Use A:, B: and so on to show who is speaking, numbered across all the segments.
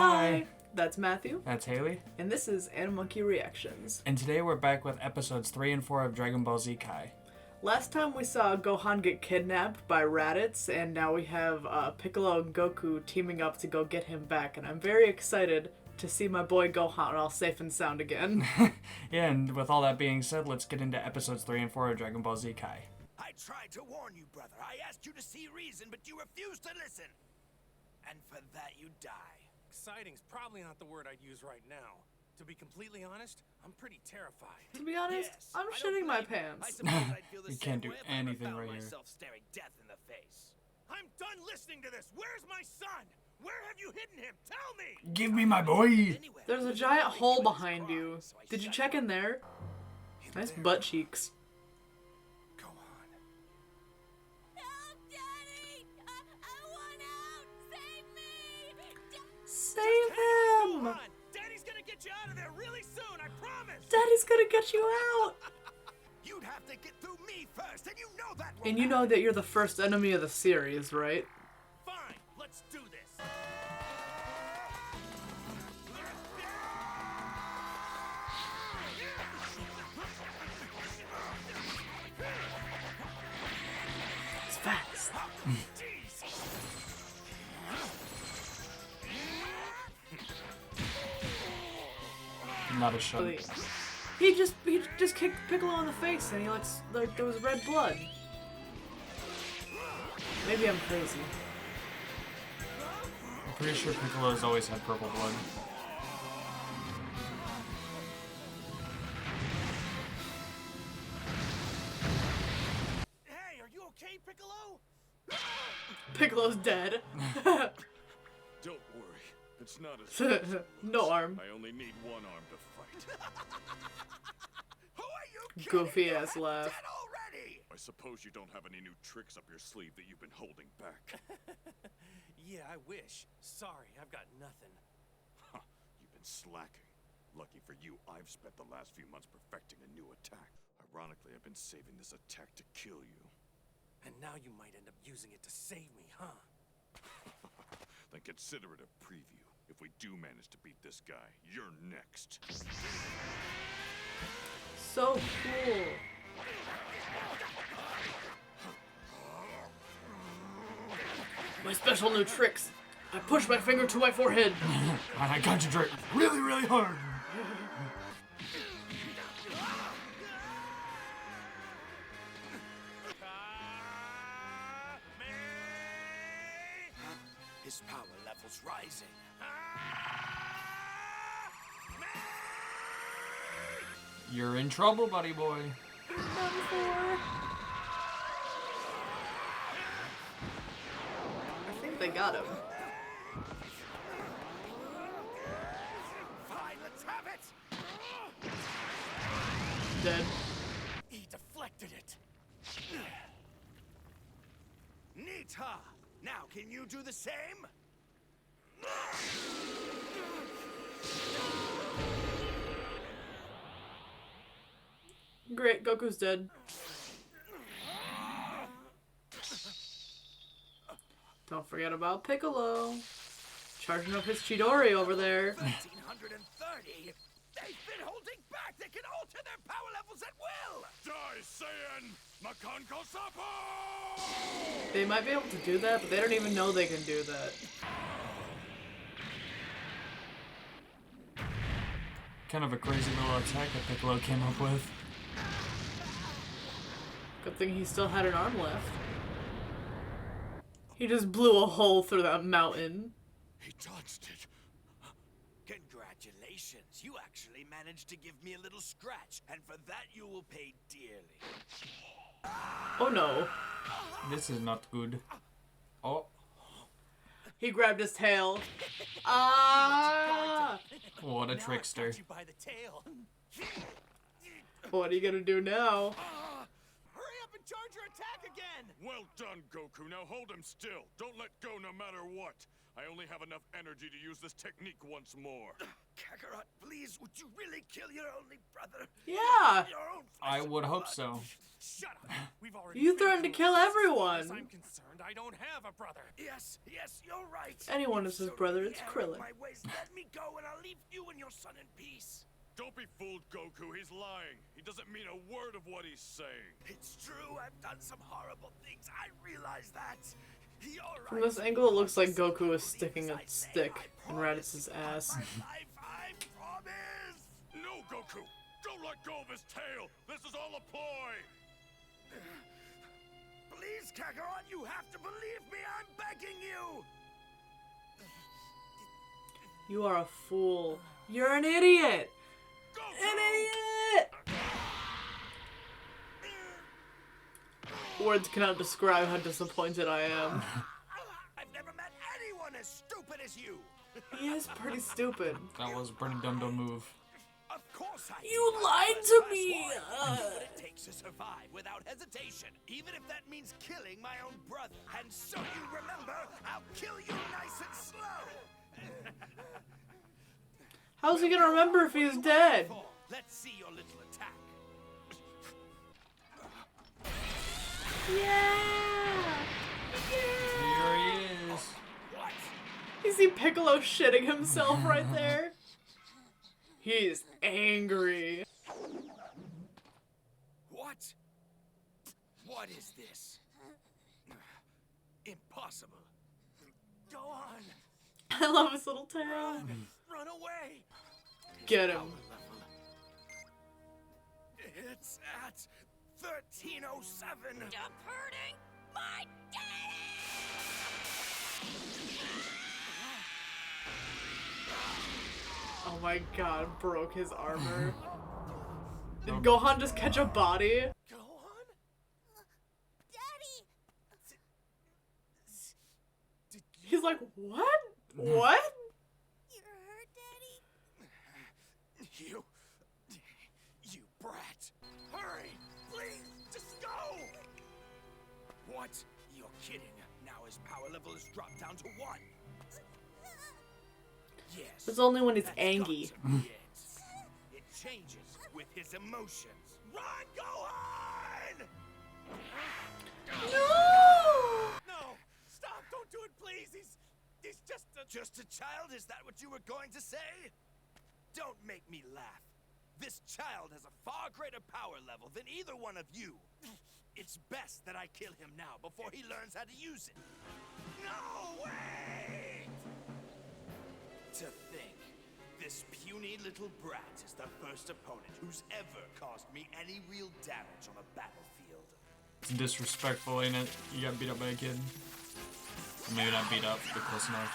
A: Hi, that's Matthew,
B: That's Haley.
A: and this is Animonke Reactions.
B: And today we're back with episodes 3 and 4 of Dragon Ball Z Kai.
A: Last time we saw Gohan get kidnapped by Raditz, and now we have Piccolo and Goku teaming up to go get him back, and I'm very excited to see my boy Gohan all safe and sound again.
B: Yeah, and with all that being said, let's get into episodes 3 and 4 of Dragon Ball Z Kai.
C: I tried to warn you, brother. I asked you to see reason, but you refused to listen. And for that, you die.
D: Exciting's probably not the word I'd use right now. To be completely honest, I'm pretty terrified.
A: To be honest,
C: Yes,
A: I'm
C: I don't
A: shitting my
C: blame you. I
A: pants.
C: suppose I'd feel the
B: You
C: same
B: can't do
C: way if I ever
B: anything
C: found
B: right here.
C: myself staring death in the face.
D: I'm done listening to this. Where's my son? Where have you hidden him? Tell me!
B: Give me my boy!
C: Anyway,
A: There's a
C: I
A: giant
C: couldn't
A: hole
C: believe his
A: behind
C: cries,
A: you.
C: so I
A: Did you
C: shut
A: check
C: him
A: in there?
C: In
A: Nice
C: there.
A: butt cheeks.
C: Gohan.
E: Help, Daddy! I want out! Save me!
A: Save him!
D: Gohan! Daddy's gonna get you out of there really soon, I promise!
A: Daddy's gonna get you out!
C: You'd have to get through me first, and you know that.
A: And you know that you're the first enemy of the series, right?
D: Fine, let's do this.
A: It's fast.
B: Not a shot.
A: He just kicked Piccolo in the face and he like there was red blood. Maybe I'm crazy.
B: I'm pretty sure Piccolo's always had purple blood.
D: Hey, are you okay, Piccolo?
A: Piccolo's dead.
F: Don't worry, it's not as
A: No arm.
F: I only need one arm to fight.
C: Who are you kidding?
A: Goofy
C: You're
A: ass laugh.
C: dead already.
F: I suppose you don't have any new tricks up your sleeve that you've been holding back.
D: Yeah, I wish. Sorry, I've got nothing.
F: Huh, you've been slacking. Lucky for you, I've spent the last few months perfecting a new attack. Ironically, I've been saving this attack to kill you.
D: And now you might end up using it to save me, huh?
F: Then consider it a preview. If we do manage to beat this guy, you're next.
A: So cool. My special new tricks. I push my finger to my forehead.
B: And I concentrate really, really hard.
C: His power level's rising.
B: You're in trouble, buddy boy.
A: I think they got him.
C: Fine, let's have it.
A: Dead.
D: He deflected it.
C: Neat, huh? Now, can you do the same?
A: Great, Goku's dead. Don't forget about Piccolo. Charging up his Chidori over there.
C: 1330. They've been holding back. They can alter their power levels at will.
F: Die, Saiyan! Makan Kosapo!
A: They might be able to do that, but they don't even know they can do that.
B: Kind of a crazy little attack that Piccolo came up with.
A: Good thing he still had an arm left. He just blew a hole through that mountain.
F: He dodged it.
C: Congratulations. You actually managed to give me a little scratch, and for that you will pay dearly.
A: Oh no.
B: This is not good. Oh,
A: He grabbed his tail. Ah!
B: what a
D: Now I've
B: trickster.
D: got you by the tail.
A: What are you gonna do now?
D: Hurry up and charge your attack again!
F: Well done, Goku. Now hold him still. Don't let go no matter what. I only have enough energy to use this technique once more.
C: Kakarot, please, would you really kill your only brother?
A: Yeah.
C: Your own
B: I
C: flesh and
B: would hope
C: blood?
B: so.
D: Shut up. We've already
A: You
D: been
A: threatened to
D: through
A: kill
D: this.
A: everyone.
D: As far as I'm concerned, I don't have a brother.
C: Yes, you're right.
A: Anyone is his
C: So
A: brother,
C: the
A: it's
C: error of
A: Krillin.
C: My ways, let me go and I'll leave you and your son in peace.
F: Don't be fooled, Goku. He's lying. He doesn't mean a word of what he's saying.
C: It's true, I've done some horrible things. I realize that. You're right.
A: From this angle, it looks like Goku is sticking a stick in Raditz' ass.
C: I promise.
F: No, Goku! Don't let go of his tail! This is all a ploy!
C: Please, Kakarot, you have to believe me. I'm begging you.
A: You are a fool. You're an idiot.
F: Goku!
A: An idiot! Words cannot describe how disappointed I am.
C: I've never met anyone as stupid as you.
A: He is pretty stupid.
B: That was a pretty dumb move.
C: Of course I
A: You
C: do.
A: lied
C: I'm
A: to
C: class
A: me.
C: one. I know what it takes to survive without hesitation, even if that means killing my own brother. And so you remember, I'll kill you nice and slow.
A: How's he gonna remember if he's dead?
C: Let's see your little attack.
A: Yeah!
B: Here he is.
C: What?
A: You see Piccolo shitting himself right there? He's angry.
C: What? What is this? Impossible. Go on.
A: I love his little tail.
C: Run away.
A: Get
C: Power
A: him.
C: level. It's at 1307.
E: Stop hurting my daddy!
A: Oh my god, broke his armor. Did Gohan just catch a body?
C: Go on.
E: Daddy!
A: He's like, what? What?
E: You're hurt, Daddy?
C: You brat. Hurry, please, just go. What? You're kidding. Now his power level has dropped down to 1. Yes.
A: It's only when he's
C: that's
A: angry.
C: got to be it. It changes with his emotions. Run, Gohan!
A: No!
C: No! Stop! Don't do it, please! He's just a... Just a child? Is that what you were going to say? Don't make me laugh. This child has a far greater power level than either one of you. It's best that I kill him now before he learns how to use it. No, wait! To think, this puny little brat is the first opponent who's ever caused me any real damage on a battlefield.
B: It's disrespectful, ain't it? You got beat up by a kid. Maybe not beat up, but close enough.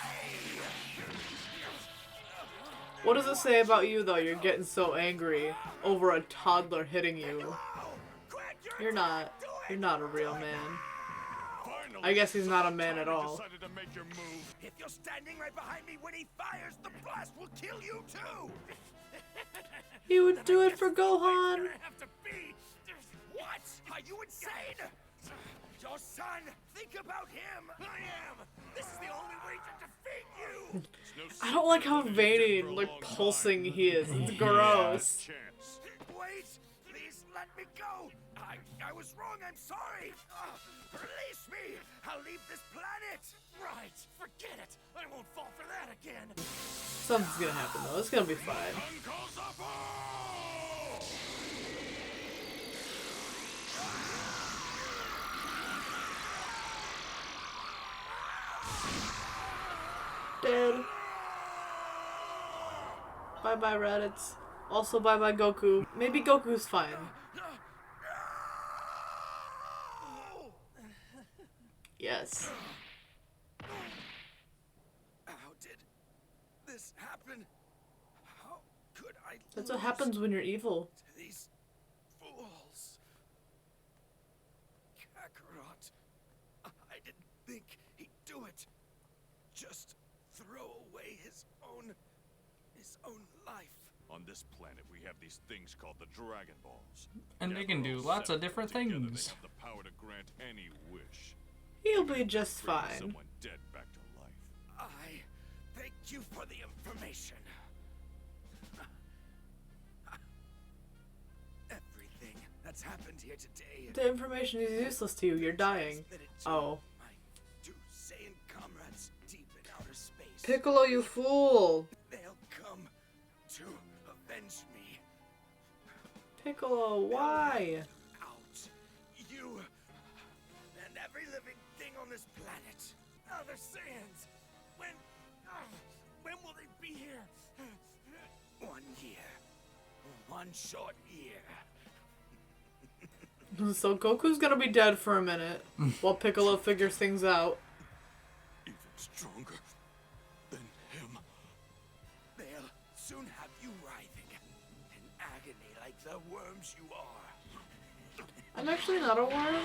A: What does it say about you though? You're getting so angry over a toddler hitting you. You're not a real man.
F: Finally,
A: I guess he's not a man at all.
F: decided to make your move.
C: If you're standing right behind me when he fires, the blast will kill you too!
A: He would do it for Gohan.
C: Gonna have to be... What? Are you insane? Your son! Think about him! I am! This is the only way to defeat you!
A: I don't like how veiny, like pulsing he is. It's gross.
F: Chance.
C: Wait! Please let me go! I was wrong, I'm sorry! Release me! I'll leave this planet!
D: Right, forget it. I won't fall for that again.
A: Something's gonna happen though. It's gonna be fine.
F: Uncalls up all!
A: Dead. Bye bye Raditz. Also bye bye Goku. Maybe Goku's fine. Yes.
C: How did this happen? How could I
A: That's what
C: lose
A: happens when you're evil.
C: to these fools? Kakarot, I didn't think he'd do it. Just throw away his own life.
F: On this planet, we have these things called the Dragon Balls.
B: And they can do lots of different
F: Together, they
B: things.
F: have the power to grant any wish.
A: He'll be just
F: Bring
A: fine.
F: someone dead back to life.
C: I thank you for the information. Everything that's happened here today.
A: The information is useless to you. You're dying. Oh.
C: My two Saiyan comrades deep in outer space.
A: Piccolo, you fool!
C: They'll come to avenge me.
A: Piccolo, why?
C: Out. You and every living thing on this planet.
D: Other Saiyans! When will they be here?
C: 1 year. 1 short year.
A: So Goku's gonna be dead for a minute while Piccolo figures things out.
F: Even stronger than him.
C: They'll soon have you writhing in agony like the worms you are.
A: I'm actually not a worm.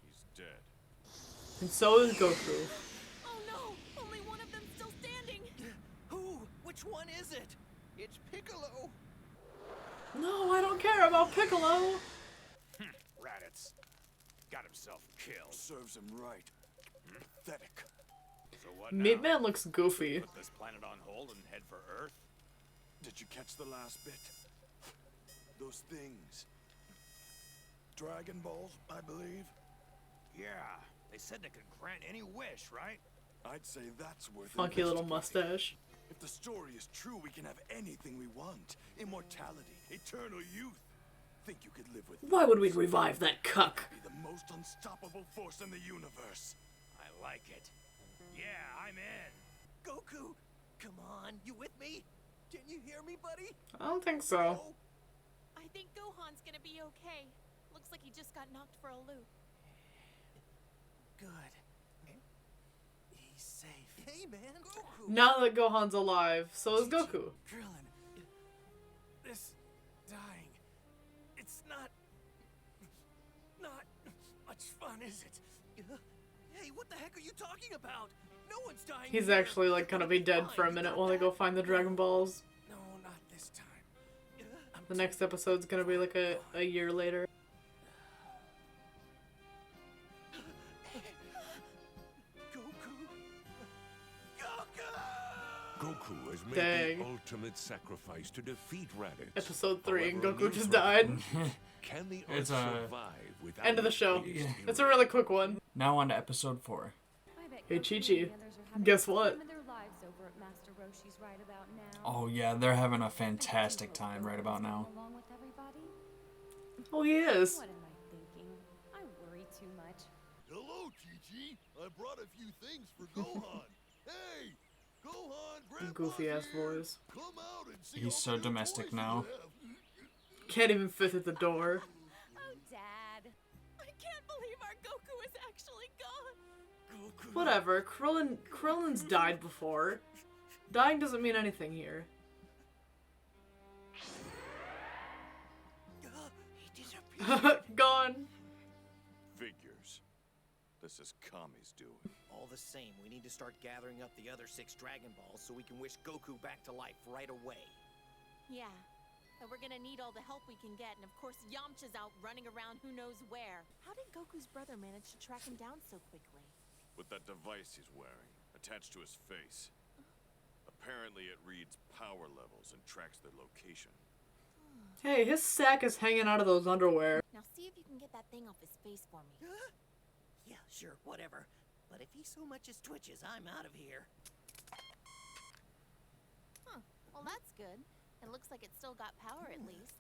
F: He's dead.
A: And so is Goku.
E: Oh no! Only one of them still standing!
C: Who? Which one is it? It's Piccolo.
A: No, I don't care about Piccolo.
C: Raditz. Got himself killed.
F: Serves him right. Pathetic.
C: So what now?
A: Meat Man looks goofy.
C: Put this planet on hold and head for Earth?
F: Did you catch the last bit? Those things. Dragon Balls, I believe.
C: Yeah. They said they could grant any wish, right?
F: I'd say that's worth
A: Funky little
F: investigating.
A: mustache.
F: If the story is true, we can have anything we want. Immortality, eternal youth. Think you could live with
A: Why would we revive that cuck?
F: be the most unstoppable force in the universe.
C: I like it. Yeah, I'm in.
G: Goku, come on, you with me? Can you hear me, buddy?
A: I don't think so.
G: Oh,
E: I think Gohan's gonna be okay. Looks like he just got knocked for a loop.
G: good. He's safe. Hey, man, Goku.
A: Now that Gohan's alive, so is Goku.
D: Krillin, this dying, it's not much fun, is it?
G: Hey, what the heck are you talking about? No one's dying.
A: He's
G: here.
A: actually like gonna be dead for a minute while they go find the Dragon Balls.
D: No, not this time.
A: The next episode's gonna be like a year later.
H: Goku has made
A: Dang.
H: the ultimate sacrifice to defeat Raditz.
A: Episode 3 and
H: However, a
A: Goku
H: new
A: just
H: threat.
A: died.
H: Can the
B: It's
H: Earth
B: a-
H: survive without
A: End of the
H: its
A: show.
H: biggest hero?
A: It's a really quick one.
B: Now on to episode 4.
A: Hey, Chi-Chi, guess what?
B: Oh yeah, they're having a fantastic time right about now.
A: Oh, he is.
I: What am I thinking? I worry too much.
F: Hello, Chi-Chi. I brought a few things for Gohan. Hey, Gohan, Grandpa's
A: Goofy ass
F: here.
A: voice.
F: Come out and see
B: He's
F: all
B: so
F: the new
B: domestic
F: toys we
B: now.
F: have.
A: Can't even fit at the door.
I: Oh, Dad.
E: I can't believe our Goku is actually gone!
C: Goku.
A: Whatever. Krillin's died before. Dying doesn't mean anything here.
C: He disappeared.
A: Gone.
F: Figures. This is Kami's doing.
G: All the same, we need to start gathering up the other 6 Dragon Balls so we can wish Goku back to life right away.
E: Yeah. But we're gonna need all the help we can get, and of course Yamcha's out running around who knows where. How did Goku's brother manage to track him down so quickly?
F: With that device he's wearing, attached to his face. Apparently it reads power levels and tracks their location.
A: Hey, his sack is hanging out of those underwear.
E: Now see if you can get that thing off his face for me.
G: Yeah, sure, whatever. But if he so much as twitches, I'm out of here.
E: Huh. Well, that's good. It looks like it's still got power at least.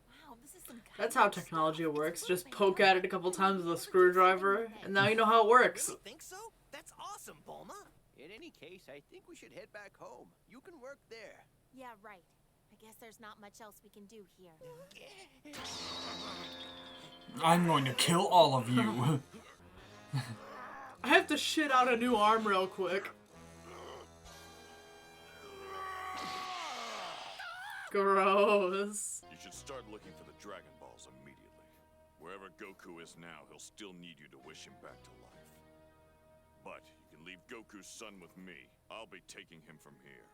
E: Wow, this is some
A: That's
E: kind
A: how
E: of
A: technology
E: stuff.
A: works.
E: It's
A: Just
E: worth my
A: poke
E: time.
A: at it a couple times with a
E: Look at
A: screwdriver,
E: this
A: and now you know how it works.
G: Really think so? That's awesome, Bulma. In any case, I think we should head back home. You can work there.
E: Yeah, right. I guess there's not much else we can do here.
B: I'm going to kill all of you.
A: I have to shit out a new arm real quick. Gross.
F: You should start looking for the Dragon Balls immediately. Wherever Goku is now, he'll still need you to wish him back to life. But you can leave Goku's son with me. I'll be taking him from here.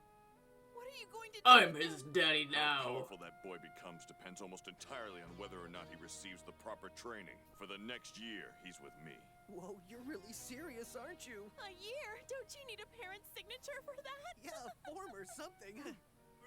E: What are you going to do?
A: I'm his daddy
F: How
A: now.
F: powerful that boy becomes depends almost entirely on whether or not he receives the proper training. For the next year, he's with me.
G: Whoa, you're really serious, aren't you?
E: A year? Don't you need a parent's signature for that?
G: Yeah, a form or something.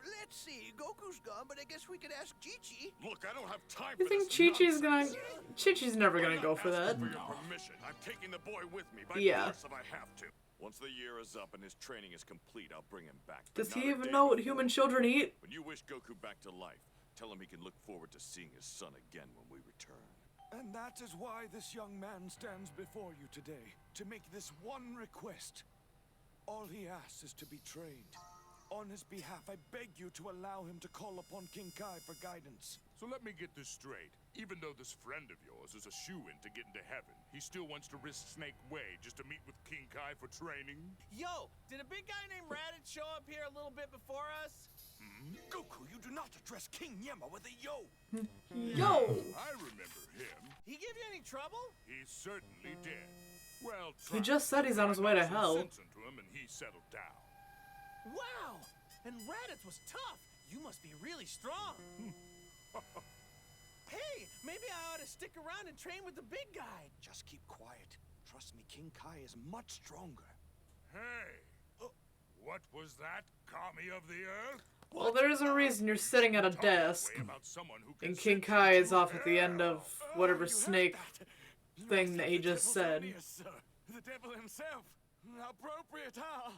G: Let's see, Goku's gone, but I guess we could ask Chi-Chi.
F: Look, I don't have time
A: You
F: for
A: think
F: this
A: Chi-Chi's gonna...
F: nonsense.
A: Chi-Chi's never gonna
F: I'm
A: go
F: not
A: for that.
F: asking for your permission. I'm taking the boy with me by
A: Yeah.
F: force if I have to. Once the year is up and his training is complete, I'll bring him back.
A: Does
F: Not
A: he
F: a
A: even
F: day
A: know what
F: before.
A: human children eat?
F: When you wish Goku back to life, tell him he can look forward to seeing his son again when we return.
C: And that is why this young man stands before you today, to make this one request. All he asks is to be trained. On his behalf, I beg you to allow him to call upon King Kai for guidance.
H: So let me get this straight. Even though this friend of yours is a shoo-in to get into heaven, he still wants to risk Snake Way just to meet with King Kai for training?
D: Yo, did a big guy named Raditz show up here a little bit before us?
C: Goku, you do not address King Yemma with a yo.
A: Yo!
H: I remember him.
D: He give you any trouble?
H: He certainly did. Well,
A: He just said he's on his way to hell.
H: Sense into him and he settled down.
D: Wow! And Raditz was tough. You must be really strong. Hey, maybe I ought to stick around and train with the big guy.
C: Just keep quiet. Trust me, King Kai is much stronger.
H: Hey, what was that, Kami of the Earth?
A: Well, there's a reason you're sitting at a desk. And King Kai is off at the end of whatever
C: You heard
A: snake
C: that? You
A: thing
C: accept
A: that he
C: the
A: just
C: devil's
A: said.
C: alias, sir. The devil himself. Appropriate, huh?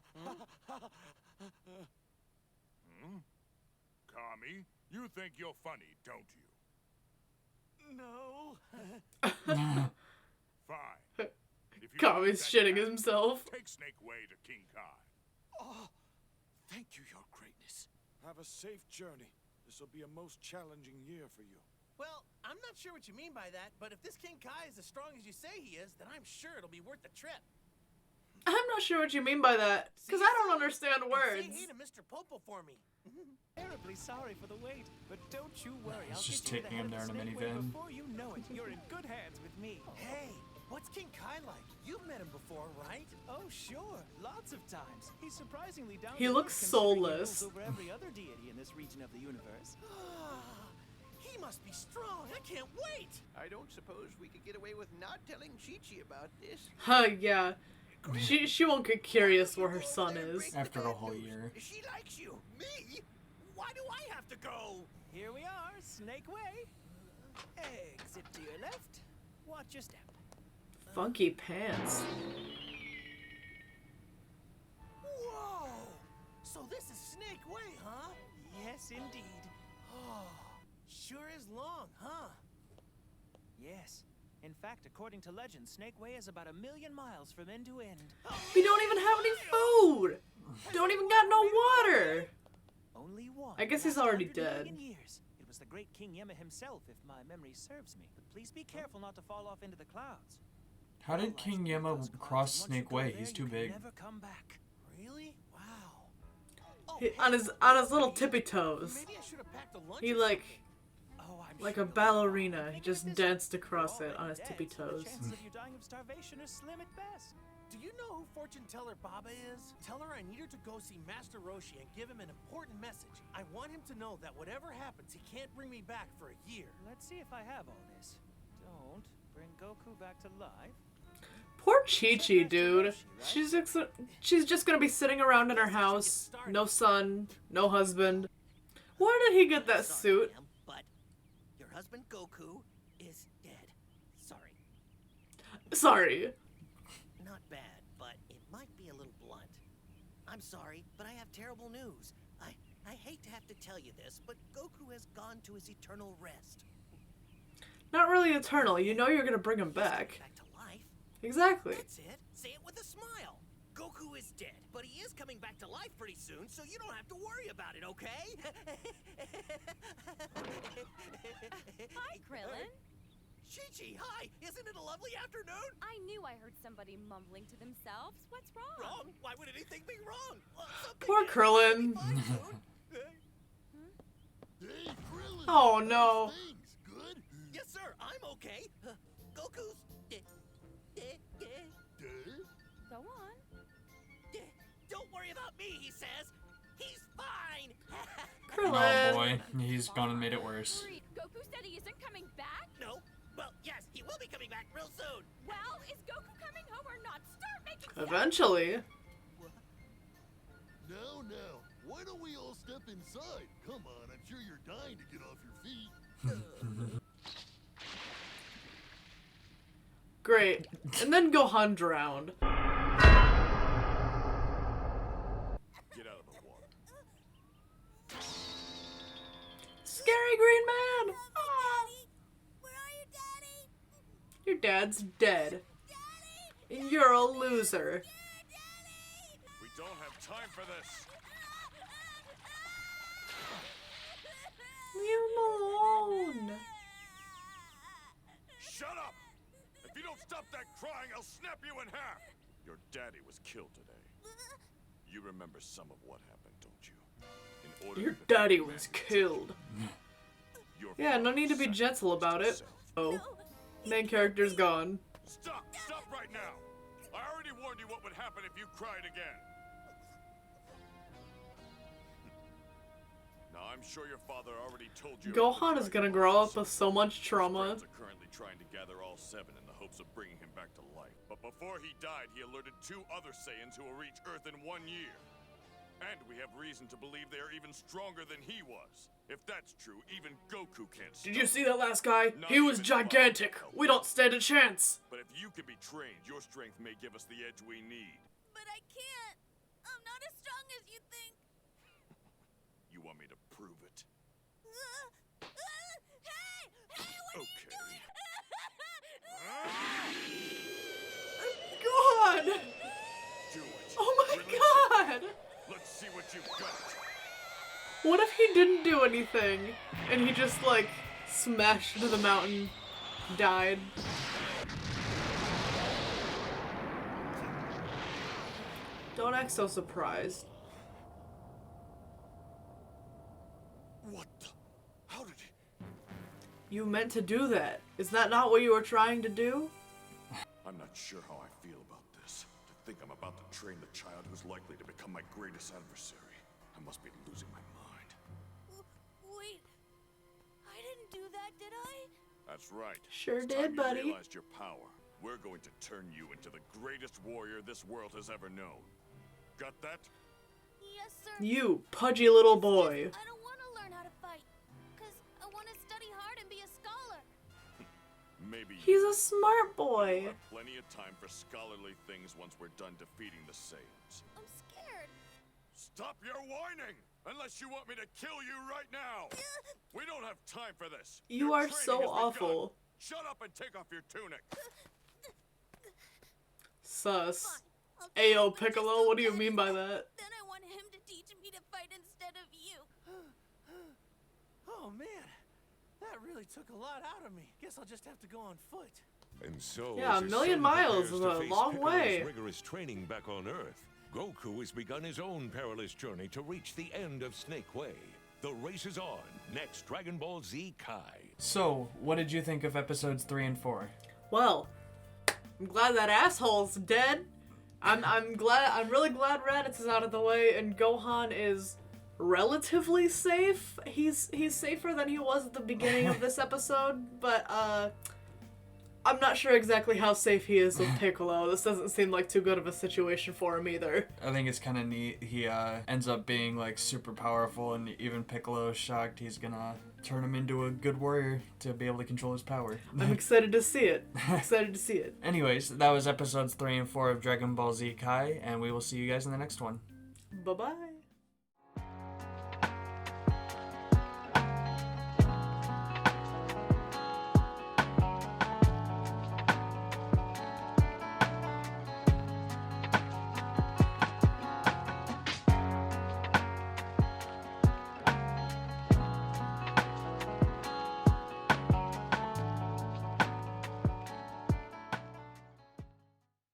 H: Kami, you think you're funny, don't you?
C: No.
H: Fine. If you
A: Kami's
H: want that
A: shitting
H: back,
A: himself.
H: Take Snake Way to King Kai.
C: Oh, thank you, Your Greatness. Have a safe journey. This will be a most challenging year for you.
D: Well, I'm not sure what you mean by that, but if this King Kai is as strong as you say he is, then I'm sure it'll be worth the trip.
A: I'm not sure what you mean by that, because I don't understand
D: And
A: words.
D: say hey to Mr. Popo for me.
J: Terribly sorry for the wait, but don't you worry.
B: He's
J: I'll
B: just
J: get you to the
B: taking
J: head
B: him
J: of
B: there
J: the
B: in a
J: Snake Way
B: minivan.
J: before you know it. You're in good hands with me.
D: Hey, what's King Kai like? You've met him before, right?
J: Oh, sure. Lots of times. He's surprisingly down
A: He
J: to
A: looks
J: earth considering he
A: soulless.
J: rules over every other deity in this region of the universe.
D: He must be strong. I can't wait.
G: I don't suppose we could get away with not telling Chi-Chi about this.
A: Huh, yeah. She won't get curious where her son is.
B: After a whole year.
G: She likes you. Me? Why do I have to go?
J: Here we are, Snake Way. Exit to your left. Watch your step.
A: Funky pants.
D: Whoa! So this is Snake Way, huh?
J: Yes, indeed.
D: Oh, sure is long, huh?
J: Yes. In fact, according to legend, Snake Way is about 1,000,000 miles from end to end.
A: We don't even have any food! Don't even got no water!
J: Only one.
A: I guess he's
J: last
A: already
J: 100
A: dead.
J: million years. It was the great King Yemma himself, if my memory serves me. But please be careful not to fall off into the clouds.
B: How did King Yemma cross Snake Way? He's too big.
J: Never come back.
D: Really? Wow.
A: He, on his little tippy toes.
D: Maybe I should have packed a lunch.
A: He
D: or
A: like
J: Oh, I'm
A: like
J: sure
A: a
J: they'll
A: ballerina. He
J: think
A: just
J: of this.
A: danced across
J: You're
A: it on his
J: already
A: tippy
J: dead, so the
A: toes.
J: chances of you dying of starvation are slim at best.
D: Do you know who fortune teller Baba is? Tell her I need her to go see Master Roshi and give him an important message. I want him to know that whatever happens, he can't bring me back for a year.
J: Let's see if I have all this. Don't bring Goku back to life.
A: Poor Chi-Chi, dude. She's just gonna be sitting around in her house. No son, no husband. Where did he get that
G: Sorry,
A: suit?
G: ma'am, but your husband Goku is dead. Sorry.
A: Sorry.
G: Not bad, but it might be a little blunt. I'm sorry, but I have terrible news. I hate to have to tell you this, but Goku has gone to his eternal rest.
A: Not really eternal. You know you're gonna bring him
G: He's coming
A: back.
G: back to life.
A: Exactly.
G: That's it. Say it with a smile. Goku is dead, but he is coming back to life pretty soon, so you don't have to worry about it, okay?
I: Hi, Krillin.
G: Chi-Chi, hi! Isn't it a lovely afternoon?
I: I knew I heard somebody mumbling to themselves. What's wrong?
G: Wrong? Why would anything be wrong? Something
A: Poor
G: is.
A: Krillin.
G: It'll be fine soon.
F: Hey, Krillin!
A: Oh no.
F: Things good?
G: Yes, sir. I'm okay. Goku's.
I: Go on.
G: Don't worry about me, he says. He's fine.
A: Spoiler!
B: Oh boy, he's gone and made it worse.
I: Goku said he isn't coming back?
G: No. Well, yes, he will be coming back real soon.
I: Well, is Goku coming home or not? Start making sense.
A: Eventually.
F: Now, why don't we all step inside? Come on, I'm sure you're dying to get off your feet.
A: Great. And then Gohan drowned.
F: Get out of the water.
A: Scary green man!
E: Where are you, Daddy?
A: Your dad's dead. And you're a loser.
H: We don't have time for this.
A: Leave him alone.
H: Shut up! If you don't stop that crying, I'll snap you in half!
F: Your daddy was killed today. You remember some of what happened, don't you? In order
A: Your
F: to
A: daddy
F: defend
A: was
F: humanity,
A: killed.
F: your
A: Yeah, no
F: father
A: need to be gentle about it.
F: sacrificed
A: Oh. Main character's gone.
H: Stop! Stop right now! I already warned you what would happen if you cried again.
F: Now, I'm sure your father already told you.
A: Gohan is gonna grow up with so much trauma.
F: Friends are currently trying to gather all 7 in the hopes of bringing him back to life.
H: But before he died, he alerted 2 other Saiyans who will reach Earth in 1 year. And we have reason to believe they are even stronger than he was. If that's true, even Goku can't stop
A: Did you see that last guy?
H: Not
A: He was
H: even Father
A: gigantic.
H: can help
A: We don't stand a chance.
H: But if you can be trained, your strength may give us the edge we need.
E: But I can't. I'm not as strong as you think.
H: You want me to prove it?
E: Hey, what
H: Okay.
A: God!
H: Do it.
A: Oh my
H: Release it.
A: god!
H: Let's see what you've got.
A: What if he didn't do anything and he just like smashed into the mountain, died? Don't act so surprised.
F: What the? How did he?
A: You meant to do that. Is that not what you were trying to do?
F: I'm not sure how I feel about this. To think I'm about to train the child who's likely to become my greatest adversary. I must be losing my mind.
E: Wait. I didn't do that, did I?
F: That's right.
A: Sure
F: It's
A: did,
F: time you
A: buddy.
F: realized your power. We're going to turn you into the greatest warrior this world has ever known. Got that?
E: Yes, sir.
A: You pudgy little boy.
E: I don't want to learn how to fight. Because I want to study hard and be a scholar.
F: Maybe
A: He's a smart boy.
F: we'll have plenty of time for scholarly things once we're done defeating the Saiyans.
E: I'm scared.
H: Stop your whining! Unless you want me to kill you right now! We don't have time for this!
A: You
H: Your
A: are
H: training
A: so
H: has begun.
A: awful.
H: Shut up and take off your tunic!
A: Sus.
E: I'll try,
A: Ayo,
E: but just
A: Piccolo,
E: don't
A: what do you
E: let
A: mean
E: it.
A: by that?
E: Then I want him to teach me to fight instead of you.
D: Oh man, that really took a lot out of me. Guess I'll just have to go on foot.
K: And so,
A: Yeah,
K: as
A: a
K: his
A: million
K: son
A: miles
K: prepares
A: is
K: to
A: a
K: face
A: long
K: Piccolo's
A: way.
K: rigorous training back on Earth, Goku has begun his own perilous journey to reach the end of Snake Way. The race is on. Next, Dragon Ball Z Kai.
B: So, what did you think of episodes 3 and 4?
A: Well, I'm glad that asshole's dead. I'm really glad Raditz is out of the way and Gohan is relatively safe. He's safer than he was at the beginning of this episode, but I'm not sure exactly how safe he is with Piccolo. This doesn't seem like too good of a situation for him either.
B: I think it's kind of neat. He ends up being like super powerful, and even Piccolo is shocked. He's gonna turn him into a good warrior to be able to control his power.
A: I'm excited to see it. Excited to see it.
B: Anyways, that was episodes 3 and 4 of Dragon Ball Z Kai, and we will see you guys in the next one.
A: Bye-bye.